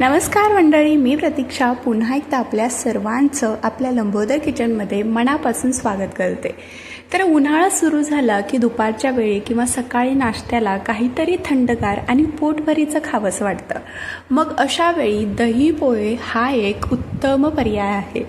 नमस्कार मंडळी, मी प्रतीक्षा पुन्हा एकदा आपल्या सर्वांचं आपल्या लंबोदर किचनमध्ये मनापासून स्वागत करते। तर उन्हाळा सुरू झाला की दुपारच्या वेळी किंवा सकाळी नाश्त्याला काहीतरी थंडगार आणि पोटभरीचं खावंसं वाटतं। मग अशा वेळी दही पोहे हा एक उत्तम पर्याय आहे।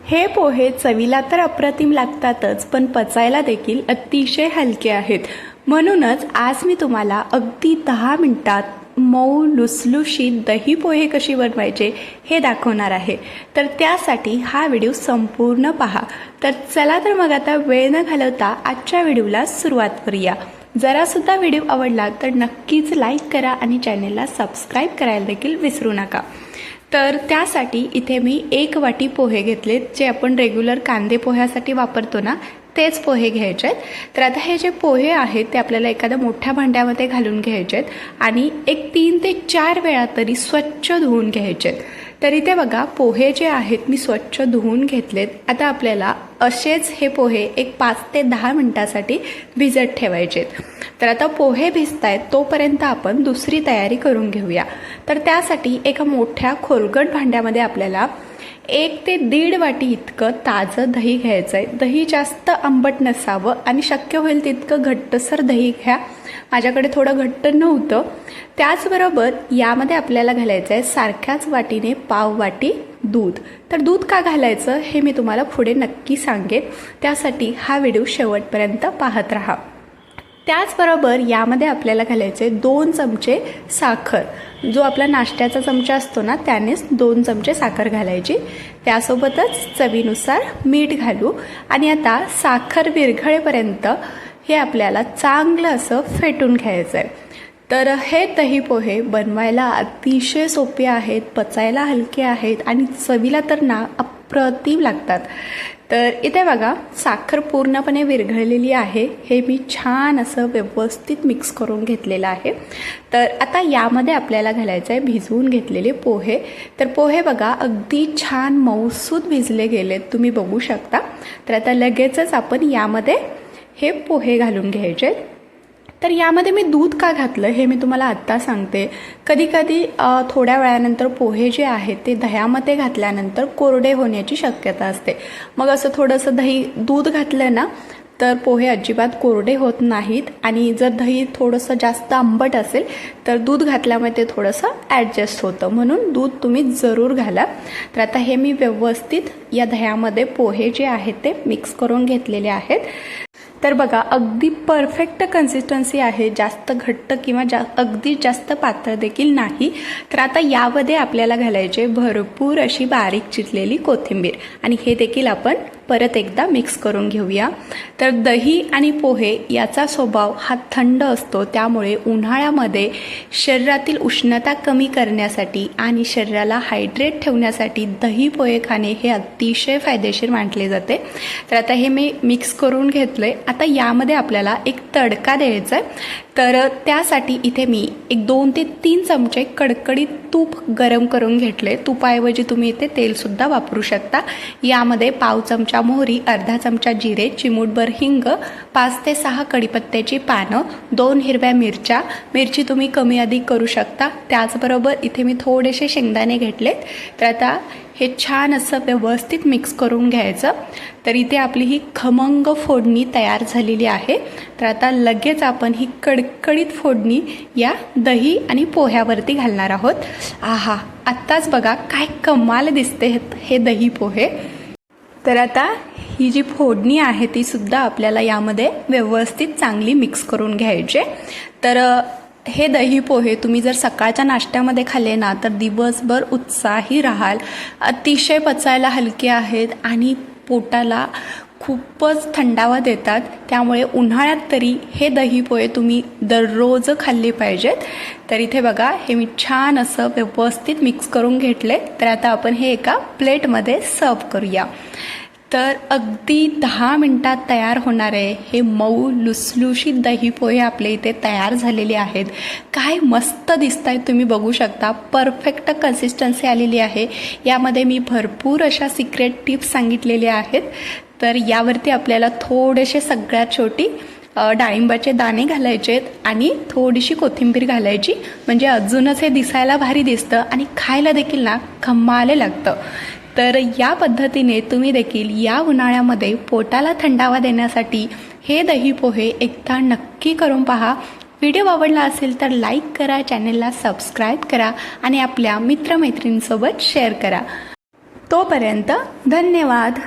हे पोहे चवीला तर अप्रतिम लागतातच, पण पचायला देखील अतिशय हलके आहेत। म्हणूनच आज मी तुम्हाला अगदी 10 मिनिटात मऊ लुसलुशीत दही पोहे कशी बनवायचे हे दाखवणार आहे। तर त्यासाठी हा व्हिडिओ संपूर्ण पहा। तर चला तर मग आता वेळ न घालवता आजच्या व्हिडिओला सुरुवात करूया। जरासुद्धा व्हिडिओ आवडला तर नक्कीच लाईक करा आणि चॅनेलला सबस्क्राईब करायला देखील विसरू नका। तर त्यासाठी इथे मी 1 वाटी पोहे घेतलेत, जे आपण रेग्युलर कांदे पोह्यासाठी वापरतो ना, तेच पोहे घ्यायचे आहेत। तर आता हे जे पोहे आहेत ते आपल्याला एखाद्या मोठ्या भांड्यामध्ये घालून घ्यायचे आहेत आणि एक 3 ते 4 वेळा तरी स्वच्छ धुवून घ्यायचे आहेत। तर इथे बघा, पोहे जे आहेत मी स्वच्छ धुवून घेतलेत। आता आपल्याला असेच हे पोहे एक 5 ते 10 मिनिटासाठी भिजत ठेवायचे आहेत। तर आता पोहे भिजतायत तोपर्यंत आपण दुसरी तयारी करून घेऊया। तर त्यासाठी एका मोठ्या खोलगट भांड्यामध्ये आपल्याला 1 ते 1.5 वाटी इतकं ताजं दही घ्यायचं आहे। दही जास्त आंबट नसावं आणि शक्य होईल तितकं घट्टसर दही घ्या। माझ्याकडे थोडं घट्ट नव्हतं। त्याचबरोबर यामध्ये आपल्याला घालायचं आहे सारख्याच वाटीने पाव वाटी दूध। तर दूध का घालायचं हे मी तुम्हाला पुढे नक्की सांगेन, त्यासाठी हा व्हिडिओ शेवटपर्यंत पाहत राहा। त्याचबरोबर यामध्ये आपल्याला घालायचे 2 चमचे साखर। जो आपला नाश्त्याचा चमचा असतो ना, त्यानेच 2 चमचे साखर घालायची। त्यासोबतच चवीनुसार मीठ घालू आणि आता साखर विरघळेपर्यंत हे आपल्याला चांगलं असं फेटून घ्यायचं आहे। तर हे दही पोहे बनवायला अतिशय सोपे आहेत, पचायला हलके आहेत आणि चवीला तर ना अप्रतिम लागतात। तर इथे बघा, साखर पूर्णपणे विरघळलेली आहे। हे मी छान असं व्यवस्थित मिक्स करून घेतलेलं आहे। तर आता यामध्ये आपल्याला घालायचं आहे भिजवून घेतलेले पोहे। तर पोहे बघा अगदी छान मऊसूत भिजले गेलेत, तुम्ही बघू शकता। तर आता लगेचच आपण यामध्ये हे पोहे घालून घ्यायचे। तर यामध्ये मी दूध का घातलं हे मी तुम्हाला आत्ता सांगते। कधी कधी थोड्या वेळानंतर पोहे जे आहेत ते दह्यामध्ये घातल्यानंतर कोरडे होण्याची शक्यता असते। मग असं थोडंसं दूध घातलं ना तर पोहे अजिबात कोरडे होत नाहीत। आणि जर दही थोडंसं जास्त आंबट असेल तर दूध घातल्यामुळे ते थोडंसं ॲडजस्ट होतं, म्हणून दूध तुम्ही जरूर घाला। तर आता हे मी व्यवस्थित या दह्यामध्ये पोहे जे आहेत ते मिक्स करून घेतलेले आहेत। तर बघा अगदी परफेक्ट कन्सिस्टन्सी आहे, जास्त घट्ट किंवा अगदी जास्त पातळ देखील नाही। तर आता यामध्ये आपल्याला घालायचे भरपूर अशी बारीक चिरलेली कोथिंबीर आणि हे देखील आपण परत एकदा मिक्स करून घेऊया। तर दही आणि पोहे याचा स्वभाव हा थंड असतो, त्यामुळे उन्हाळ्यामध्ये शरीरातील उष्णता कमी करण्यासाठी आणि शरीराला हायड्रेट ठेवण्यासाठी दही पोहे खाणे हे अतिशय फायदेशीर मानले जाते। तर आता हे मी मिक्स करून घेतलंय। आता यामध्ये आपल्याला एक तडका द्यायचा आहे। तर त्यासाठी इथे मी एक 2 ते 3 चमचे कडकडीत तूप गरम करून घेतले। तुपाऐवजी तुम्ही इथे तेलसुद्धा वापरू शकता। यामध्ये पाव चमचा मोहरी, अर्धा चमचा जिरे, चिमूटभर हिंग, 5 ते 6 कढीपत्त्याची पानं, 2 हिरव्या मिरची तुम्ही कमी अधिक करू शकता। त्याचबरोबर इथे मी थोडेसे शेंगदाणे घेतलेत। तर आता हे छान असं व्यवस्थित मिक्स करून घ्यायचं। तर इथे आपली ही खमंग फोडणी तयार झालेली आहे। तर आता लगेच आपण ही कडकडीत फोडणी या दही आणि पोह्यावरती घालणार आहोत। आहा, आत्ताच बघा काय कमाल दिसते हे दही पोहे। तर आता ही जी फोडणी आहे ती सुद्धा आपल्याला यामध्ये व्यवस्थित चांगली मिक्स करून घ्यायचे। तर हे दही पोहे तुम्ही जर सकाळच्या नाश्त्यामध्ये खाल्ले ना तर दिवसभर उत्साही राहाल। अतिशय पचायला हलके आहेत आणि पोटाला खूपच थंडावा देतात, त्यामुळे उन्हाळ्यात तरी हे दही पोहे तुम्ही दररोज खाल्ले पाहिजेत। तर इथे बघा हे मी छान असं व्यवस्थित मिक्स करून घेतले। तर आता आपण हे एका प्लेटमध्ये सर्व करूया। तर अगदी 10 मिनिटात तयार होणारे हे मऊ लुसलुशीत दही पोहे आपले इथे तयार झालेले आहेत। काय मस्त दिसत आहेत, तुम्ही बघू शकता। परफेक्ट कन्सिस्टन्सी आलेली आहे। यामध्ये मी भरपूर अशा सिक्रेट टिप्स सांगितलेल्या आहेत। तर यावरती आपल्याला थोडेसे सगळ्यात शेवटी डाळिंबाचे दाणे घालायचे आणि थोडीशी कोथिंबीर घालायची, म्हणजे अजूनच हे दिसायला भारी दिसतं आणि खायला देखील ना कमाल लागतं. तर या पद्धतीने तुम्ही देखील या उन्हाळ्यामध्ये पोटाला थंडावा देण्यासाठी हे दही पोहे एकदा नक्की करून पहा. व्हिडिओ आवडला असेल तर लाईक करा, चॅनलला सबस्क्राईब करा आणि आपल्या मित्रमैत्रिणींसोबत शेअर करा. तोपर्यंत धन्यवाद.